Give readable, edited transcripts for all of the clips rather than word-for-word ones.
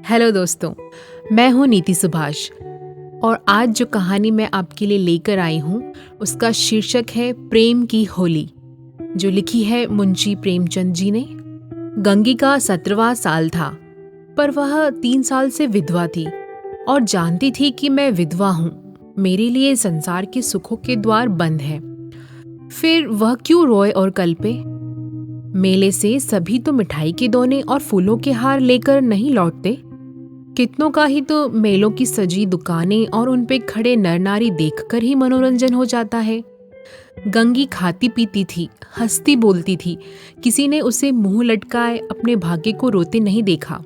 Hello दोस्तों, मैं हूँ नीति सुभाष और आज जो कहानी मैं आपके लिए लेकर आई हूँ उसका शीर्षक है प्रेम की होली, जो लिखी है मुंशी प्रेमचंद जी ने। गंगी का 17वां साल था, पर वह 3 साल से विधवा थी और जानती थी कि मैं विधवा हूँ। मेरे लिए संसार के सुखों के द्वार बंद हैं। फिर वह क्यों रोए और कल्पे? मेले से सभी तो मिठाई के दोने और फूलों के हार लेकर नहीं लौटते। कितनों का ही तो मेलों की सजी दुकानें और उन पे खड़े नर नारी देखकर ही मनोरंजन हो जाता है। गंगी खाती पीती थी, हंसती बोलती थी। किसी ने उसे मुंह लटकाए अपने भाग्य को रोते नहीं देखा।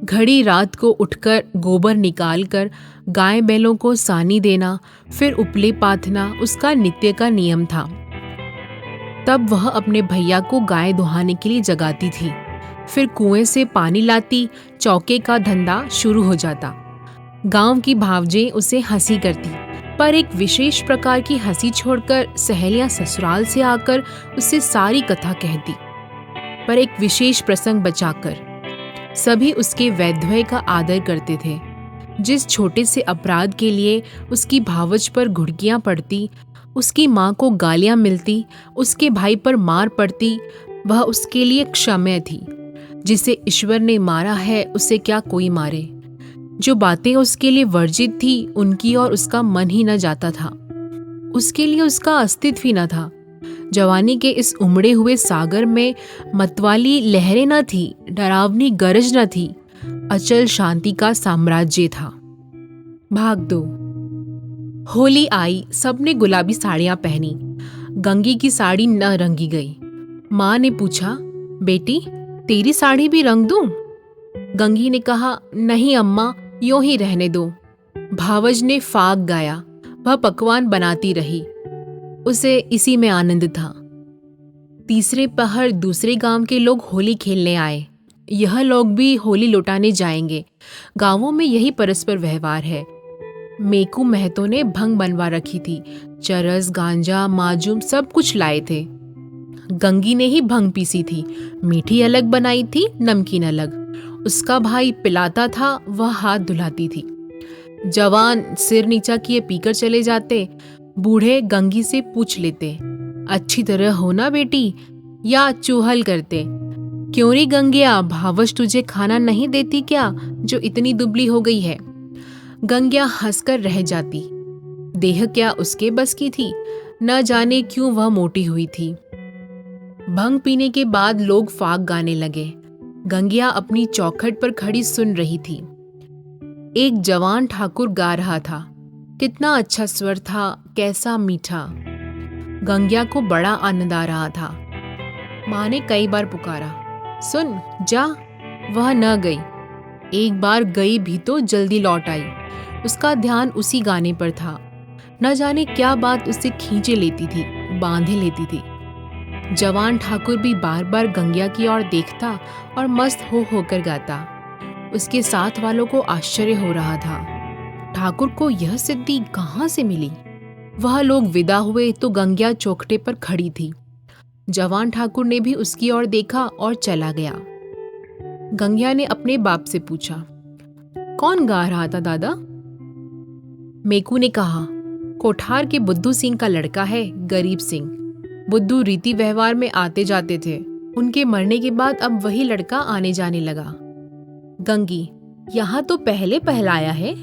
घड़ी रात को उठकर गोबर निकालकर गाय बैलों को सानी देना, फिर उपले पाथना उसका नित्य का नियम था। तब वह अपने भैया को गाय दुहाने के लिए जगाती थी, फिर कुएं से पानी लाती, चौके का धंधा शुरू हो जाता। गांव की भावजें उसे हंसी करती, पर एक विशेष प्रकार की हंसी छोड़कर सहेलियां ससुराल से आकर उससे सारी कथा कहती, पर एक विशेष प्रसंग बचाकर। सभी उसके वैधव्य का आदर करते थे। जिस छोटे से अपराध के लिए उसकी भावज पर घुड़कियां पड़ती, उसकी माँ को गालियां मिलती, उसके भाई पर मार पड़ती, वह उसके लिए क्षम्य थी। जिसे ईश्वर ने मारा है उसे क्या कोई मारे। जो बातें उसके लिए वर्जित थी उनकी और उसका मन ही न जाता था। उसके लिए उसका अस्तित्व ही न था। जवानी के इस उमड़े हुए सागर में मतवाली लहरें न थी, डरावनी गरज न थी, अचल शांति का साम्राज्य था। भाग 2। होली आई, सबने गुलाबी साड़ियां पहनी। गंगी की साड़ी न रंगी गई। माँ ने पूछा, बेटी तेरी साड़ी भी रंग दूं? गंगी ने कहा, नहीं अम्मा, यूं ही रहने दो। भावज ने फाग गाया। वह पकवान बनाती रही। उसे इसी में आनंद था। तीसरे पहर दूसरे गांव के लोग होली खेलने आए। यह लोग भी होली लौटाने जाएंगे। गांवों में यही परस्पर व्यवहार है। मेकू महतो ने भंग बनवा रखी थी। चरस, गांजा, माजूम सब कुछ लाए थे। गंगी ने ही भंग पीसी थी। मीठी अलग बनाई थी, नमकीन अलग। उसका भाई पिलाता था, वह हाथ धुलाती थी। जवान सिर नीचा किए पीकर चले जाते। बूढ़े गंगी से पूछ लेते, अच्छी तरह हो ना बेटी, या चूहल करते। क्यों री गंगिया, भावज तुझे खाना नहीं देती क्या, जो इतनी दुबली हो गई है? गंगिया हंसकर रह जाती। देह क्या उसके बस की थी? न जाने क्यों वह मोटी हुई थी। भंग पीने के बाद लोग फाग गाने लगे। गंगिया अपनी चौखट पर खड़ी सुन रही थी। एक जवान ठाकुर गा रहा था। कितना अच्छा स्वर था, कैसा मीठा। गंगिया को बड़ा आनंद आ रहा था। माँ ने कई बार पुकारा, सुन जा। वह न गई। एक बार गई भी तो जल्दी लौट आई। उसका ध्यान उसी गाने पर था। न जाने क्या बात उसे खींचे लेती थी, बांधे लेती थी। जवान ठाकुर भी बार बार गंगिया की ओर देखता और मस्त हो होकर गाता। उसके साथ वालों को आश्चर्य हो रहा था, ठाकुर को यह सिद्धि कहाँ से मिली। वह लोग विदा हुए तो गंगिया चौखटे पर खड़ी थी। जवान ठाकुर ने भी उसकी ओर देखा और चला गया। गंगिया ने अपने बाप से पूछा, कौन गा रहा था दादा? मेकू ने कहा, कोठार के बुद्धू सिंह का लड़का है, गरीब सिंह। बुद्धू रीति व्यवहार में आते जाते थे। उनके मरने के बाद अब वही लड़का आने जाने लगा। गंगी, यहाँ तो पहले पहलाया है।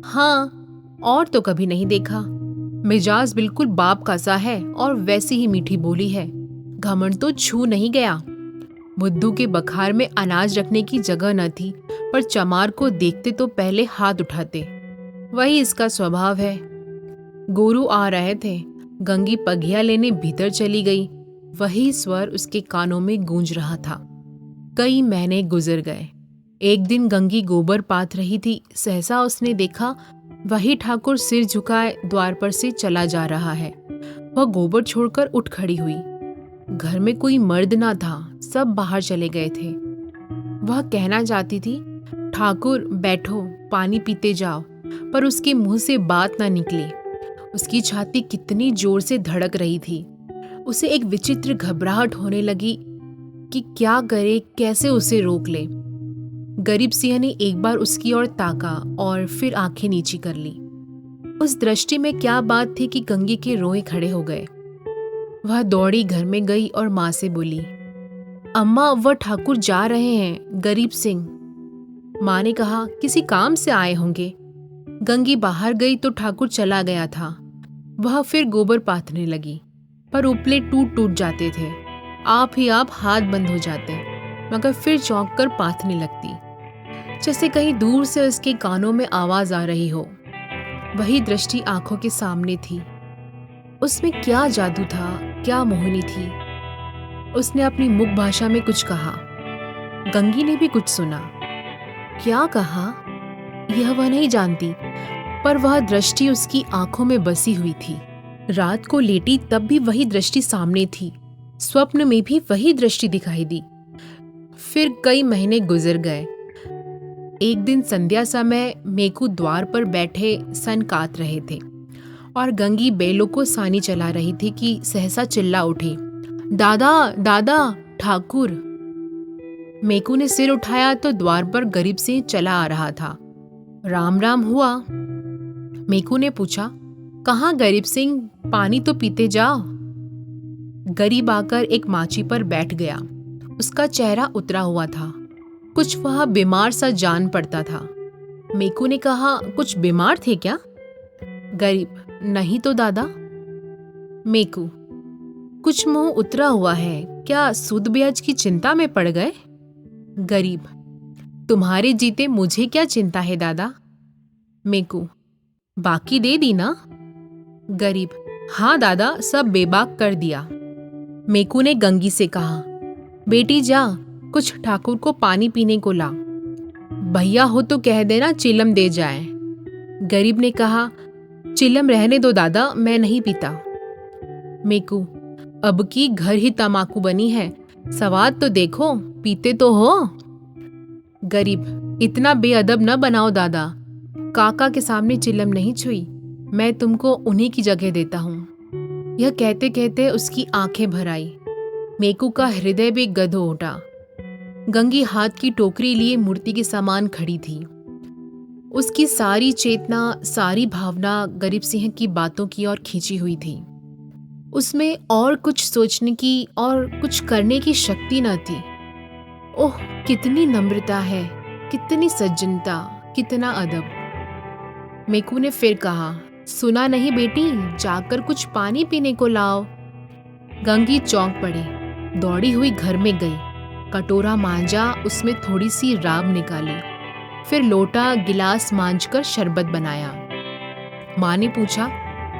हाँ, और तो कभी नहीं देखा। मिजाज बिल्कुल बाप का सा है और वैसी ही मीठी बोली है। घमंड तो छू नहीं गया। बुद्धू के बखार में अनाज रखने की जगह न थी, पर चमार को देखते तो पहले हाथ उठाते। वही इसका स्वभाव है। गोरू आ रहे थे। गंगी पगिया लेने भीतर चली गई। वही स्वर उसके कानों में गूंज रहा था। कई महीने गुजर गए। एक दिन गंगी गोबर पाथ रही थी। सहसा उसने देखा वही ठाकुर सिर झुकाए द्वार पर से चला जा रहा है। वह गोबर छोड़कर उठ खड़ी हुई। घर में कोई मर्द ना था, सब बाहर चले गए थे। वह कहना चाहती थी, ठाकुर बैठो, पानी पीते जाओ, पर उसके मुंह से बात ना निकली। उसकी छाती कितनी जोर से धड़क रही थी। उसे एक विचित्र घबराहट होने लगी कि क्या करे, कैसे उसे रोक ले। गरीब सिंह ने एक बार उसकी ओर ताका और फिर आंखें नीची कर ली। उस दृष्टि में क्या बात थी कि गंगी के रोए खड़े हो गए। वह दौड़ी घर में गई और माँ से बोली, अम्मा वह ठाकुर जा रहे हैं, गरीब सिंह। माँ ने कहा, किसी काम से आए होंगे। गंगी बाहर गई तो ठाकुर चला गया था। वह फिर गोबर पाथने लगी, पर उपले टूट टूट जाते थे। आप ही आप हाथ बंद हो जाते, मगर फिर चौंक कर पाथने लगती, जैसे कहीं दूर से उसके कानों में आवाज आ रही हो। वही दृष्टि आंखों के सामने थी। उसमें क्या जादू था, क्या मोहिनी थी। उसने अपनी मुख भाषा में कुछ कहा। गंगी ने भी कुछ सुना। क्या कहा यह वह नहीं जानती, पर वह दृष्टि उसकी आंखों में बसी हुई थी। रात को लेटी तब भी वही दृष्टि सामने थी। स्वप्न में भी वही दृष्टि दिखाई दी। फिर कई महीने गुजर गए। एक दिन संध्या समय मेकू द्वार पर बैठे सन कात रहे थे और गंगी बैलों को सानी चला रही थी कि सहसा चिल्ला उठी, दादा दादा, ठाकुर। मेकू ने सिर उठाया तो द्वार पर गरीब सिंह चला आ रहा था। राम राम हुआ। मेकू ने पूछा, कहाँ गरीब सिंह, पानी तो पीते जाओ। गरीब आकर एक माची पर बैठ गया। उसका चेहरा उतरा हुआ था, कुछ वह बीमार सा जान पड़ता था। मेकू ने कहा, कुछ बीमार थे क्या? गरीब, नहीं तो दादा। मेकू, कुछ मुंह उतरा हुआ है, क्या सूद ब्याज की चिंता में पड़ गए? गरीब, तुम्हारे जीते मुझे क्या चिंता है दादा। मेकू, बाकी दे दी ना? गरीब, हाँ दादा, सब बेबाक कर दिया। मेकू ने गंगी से कहा, बेटी जा, कुछ ठाकुर को पानी पीने को ला। भैया हो तो कह देना चिलम दे जाए। गरीब ने कहा, चिलम रहने दो दादा, मैं नहीं पीता। मेकू, अब की घर ही तमाकू बनी है, स्वाद तो देखो, पीते तो हो। गरीब, इतना बेअदब न बनाओ दादा, काका के सामने चिलम नहीं छुई, मैं तुमको उन्हीं की जगह देता हूँ। यह कहते कहते उसकी आंखें भर आई। मेकू का हृदय भी गद हो उठा। गंगी हाथ की टोकरी लिए मूर्ति के समान खड़ी थी। उसकी सारी चेतना, सारी भावना गरीब सिंह की बातों की ओर खींची हुई थी। उसमें और कुछ सोचने की और कुछ करने की शक्ति न थी। ओह, कितनी नम्रता है, कितनी सज्जनता, कितना अदब। मेकू ने फिर कहा, सुना नहीं बेटी, जाकर कुछ पानी पीने को लाओ। गंगी चौंक पड़ी, दौड़ी हुई घर में गई, कटोरा मांजा, उसमें थोड़ी सी राब निकाली, फिर लोटा गिलास मांजकर शरबत बनाया। माँ ने पूछा,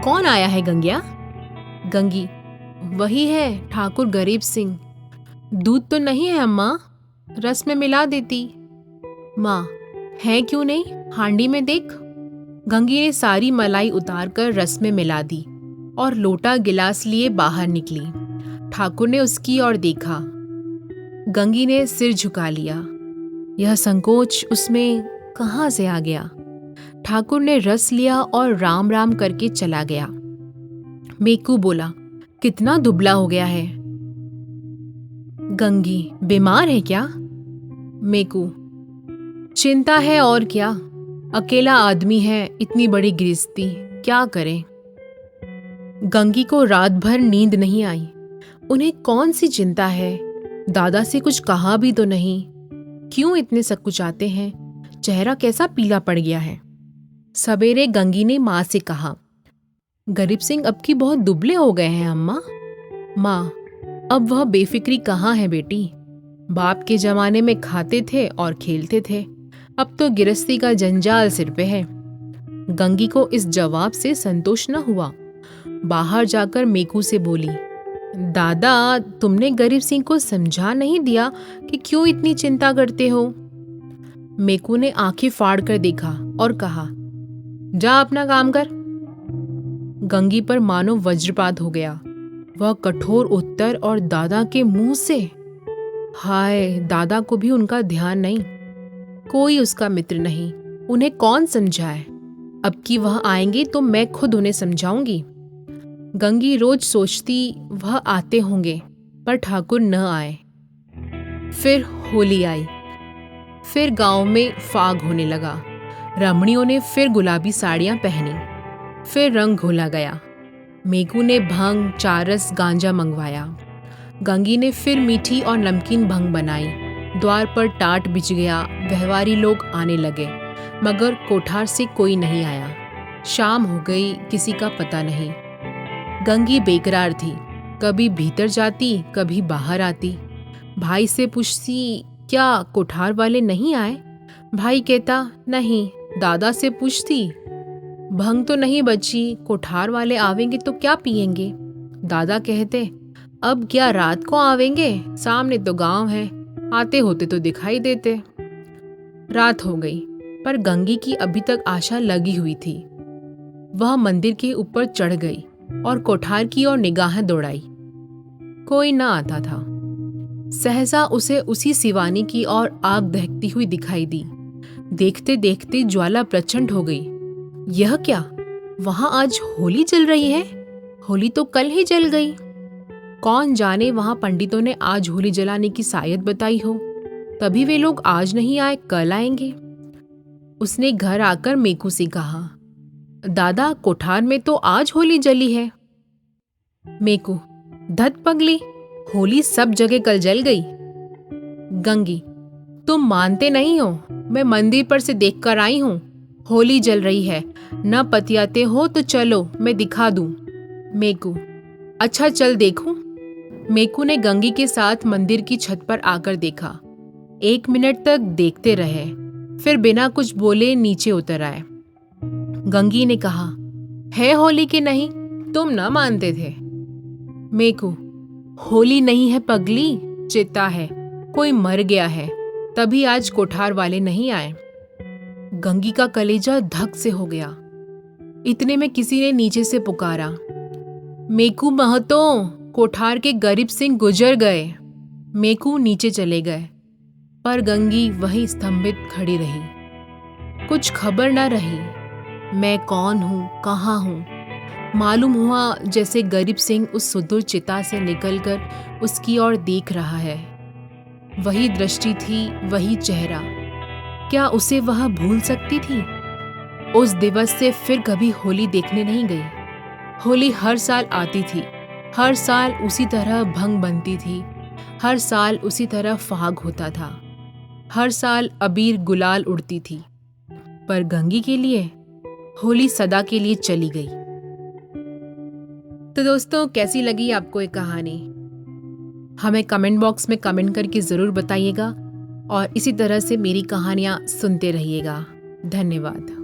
कौन आया है गंगिया? गंगी, वही है ठाकुर गरीब सिंह। दूध तो नहीं है अम्मा, रस में मिला देती। माँ, है क्यों नहीं, हांडी में देख। गंगी ने सारी मलाई उतारकर रस में मिला दी और लोटा गिलास लिए बाहर निकली। ठाकुर ने उसकी ओर देखा। गंगी ने सिर झुका लिया। यह संकोच उसमें कहाँ से आ गया? ठाकुर ने रस लिया और राम राम करके चला गया। मेकू बोला, कितना दुबला हो गया है। गंगी, बीमार है क्या? मेकू, चिंता है और क्या, अकेला आदमी है, इतनी बड़ी गृहस्थी, क्या करें। गंगी को रात भर नींद नहीं आई। उन्हें कौन सी चिंता है? दादा से कुछ कहा भी तो नहीं। क्यों इतने सकुचाते हैं? चेहरा कैसा पीला पड़ गया है। सवेरे गंगी ने माँ से कहा, गरीब सिंह अब की बहुत दुबले हो गए हैं अम्मा। माँ, अब वह बेफिक्री कहाँ है बेटी। बाप के जमाने में खाते थे और खेलते थे, अब तो गिरस्ती का जंजाल सिर पे है। गंगी को इस जवाब से संतोष न हुआ। बाहर जाकर मेकू से बोली, दादा, तुमने गरीब सिंह को समझा नहीं दिया कि क्यों इतनी चिंता करते हो। मेकू ने आंखें फाड़ कर देखा और कहा, जा अपना काम कर। गंगी पर मानो वज्रपात हो गया। वह कठोर उत्तर और दादा के मुंह से। हाय, दादा को भी उनका ध्यान नहीं, कोई उसका मित्र नहीं, उन्हें कौन समझाए। अब की वह आएंगे तो मैं खुद उन्हें समझाऊंगी। गंगी रोज सोचती वह आते होंगे, पर ठाकुर न आए। फिर होली आई। फिर गांव में फाग होने लगा। रमणियों ने फिर गुलाबी साड़ियां पहनी। फिर रंग घोला गया। मेकू ने भंग, चारस, गांजा मंगवाया। गंगी ने फिर मीठी और नमकीन भंग बनाई। द्वार पर टाट बिछ गया। व्यवहारी लोग आने लगे, मगर कोठार से कोई नहीं आया। शाम हो गई, किसी का पता नहीं। गंगी बेकरार थी, कभी भीतर जाती, कभी बाहर आती। भाई से पूछती, क्या कोठार वाले नहीं आए? भाई कहता, नहीं। दादा से पूछती, भंग तो नहीं बची, कोठार वाले आवेंगे तो क्या पिएंगे? दादा कहते, अब क्या रात को आवेंगे, सामने तो गांव है, आते होते तो दिखाई देते। रात हो गई, पर गंगी की अभी तक आशा लगी हुई थी। वह मंदिर के ऊपर चढ़ गई और कोठार की ओर निगाहें दौड़ाई। कोई न आता था। सहसा उसे उसी सिवानी की ओर आग दहकती हुई दिखाई दी। देखते देखते ज्वाला प्रचंड हो गई। यह क्या, वहां आज होली जल रही है? होली तो कल ही जल गई। कौन जाने वहां पंडितों ने आज होली जलाने की सायत बताई हो, तभी वे लोग आज नहीं आए, कल आएंगे। उसने घर आकर मेकू से कहा, दादा, कोठार में तो आज होली जली है। मेकू, धत पगली, होली सब जगह कल जल गई। गंगी, तुम मानते नहीं हो, मैं मंदिर पर से देखकर आई हूं, होली जल रही है। न पतियाते हो तो चलो, मैं दिखा दूं। मेकू, अच्छा चल देखूं। मेकू ने गंगी के साथ मंदिर की छत पर आकर देखा। 1 मिनट तक देखते रहे, फिर बिना कुछ बोले नीचे उतर आए। गंगी ने कहा, है होली कि नहीं? तुम न मानते थे। मेकू, होली नहीं है पगली, चिता है, कोई मर गया है, तभी आज कोठार वाले नहीं आए। गंगी का कलेजा धक से हो गया। इतने में किसी ने नीचे से पुकारा, मेकू महतो, कोठार के गरीब सिंह गुजर गए। मेकू नीचे चले गए, पर गंगी वहीं स्तंभित खड़ी रही। कुछ खबर न रही, मैं कौन हूँ, कहाँ हूँ। मालूम हुआ जैसे गरीब सिंह उस सुदूर चिता से निकलकर उसकी ओर देख रहा है। वही दृष्टि थी, वही चेहरा। क्या उसे वह भूल सकती थी? उस दिवस से फिर कभी होली देखने नहीं गई। होली हर साल आती थी, हर साल उसी तरह भंग बनती थी, हर साल उसी तरह फाग होता था, हर साल अबीर गुलाल उड़ती थी। पर गंगी के लिए होली सदा के लिए चली गई। तो दोस्तों, कैसी लगी आपको ये कहानी? हमें कमेंट बॉक्स में कमेंट करके ज़रूर बताइएगा और इसी तरह से मेरी कहानियाँ सुनते रहिएगा। धन्यवाद।